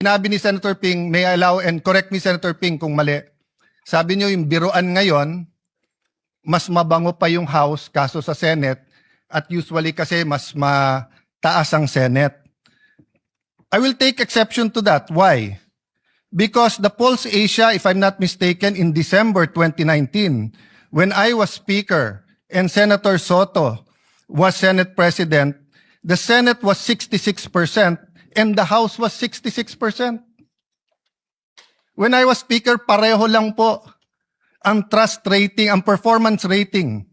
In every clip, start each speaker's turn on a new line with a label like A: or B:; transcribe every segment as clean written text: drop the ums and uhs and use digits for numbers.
A: Sinabi ni Senator Ping, may I allow and correct me Senator Ping kung mali. Sabi niyo yung biruan ngayon, mas mabango pa yung House kaso sa Senate at usually kasi mas mataas ang Senate. I will take exception to that. Why? Because the Pulse Asia, if I'm not mistaken, in December 2019, when I was Speaker and Senator Soto was Senate President, the Senate was 66% and the House was 66%. When I was Speaker, pareho lang po ang trust rating, ang performance rating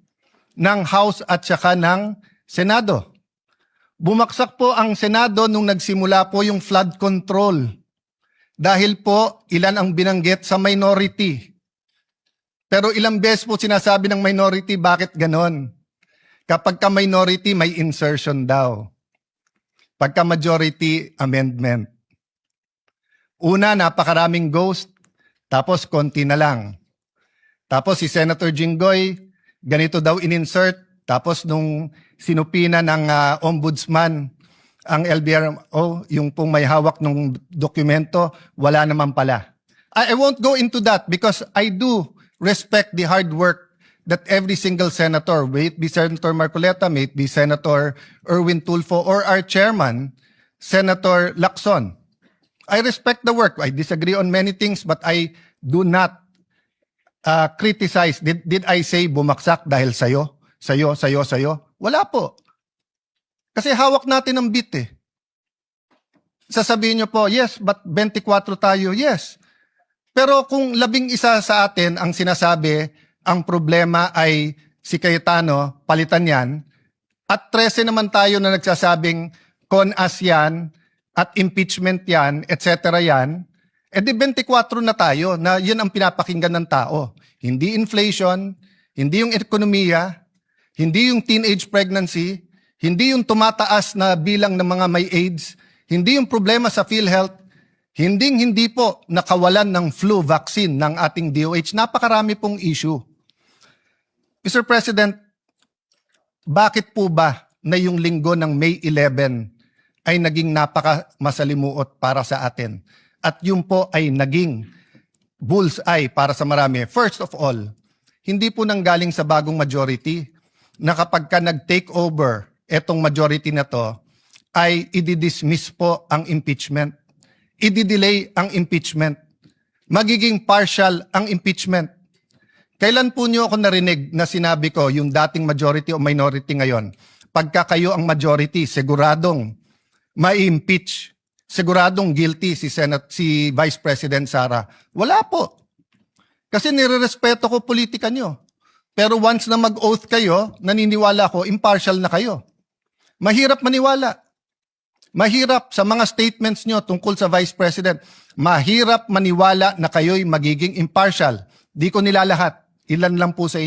A: ng House at saka ng Senado. Bumaksak po ang Senado nung nagsimula po yung flood control. Dahil po, ilan ang binanggit sa minority. Pero ilang beses po sinasabi ng minority, bakit ganon? Kapag ka minority, may insertion daw. Pagka majority, amendment. Una, napakaraming ghost, tapos konti na lang. Tapos si Senator Jinggoy, ganito daw in-insert, tapos nung sinupina ng ombudsman, ang LBRO, yung pong may hawak ng dokumento, wala naman pala. I won't go into that because I do respect the hard work that every single senator, may it be Senator Marcoleta, may it be Senator Erwin Tulfo, or our chairman, Senator Lacson. I respect the work. I disagree on many things, but I do not criticize. Did I say bumaksak dahil sayo? Sayo? Wala po. Kasi hawak natin ang bit eh. Sasabihin nyo po, yes, but 24 tayo, yes. Pero kung 11 sa atin ang sinasabi, ang problema ay si Cayetano, palitan yan, at 13 naman tayo na nagsasabing con-as yan, at impeachment yan, etc. yan, edi 24 na tayo na yan ang pinapakinggan ng tao. Hindi inflation, hindi yung ekonomiya, hindi yung teenage pregnancy, hindi yung tumataas na bilang ng mga may AIDS, hindi yung problema sa PhilHealth, hindi po nakawalan ng flu vaccine ng ating DOH. Napakarami pong issue. Mr. President, bakit po ba na yung linggo ng May 11 ay naging napaka-masalimuot para sa atin? At yun po ay naging bullseye para sa marami. First of all, hindi po nanggaling sa bagong majority na kapag ka nag-take over etong majority na to, ay i-dismiss po ang impeachment. I-delay ang impeachment. Magiging partial ang impeachment. Kailan po niyo ako narinig na sinabi ko yung dating majority o minority ngayon? Pagka kayo ang majority, siguradong ma-impeach, siguradong guilty si Vice President Sara. Wala po. Kasi nirerespeto ko politika niyo. Pero once na mag-oath kayo, naniniwala ko, impartial na kayo. Mahirap maniwala. Mahirap sa mga statements niyo tungkol sa Vice President. Mahirap maniwala na kayo'y magiging impartial. Di ko nilalahat. Ilan lang po sa inyo.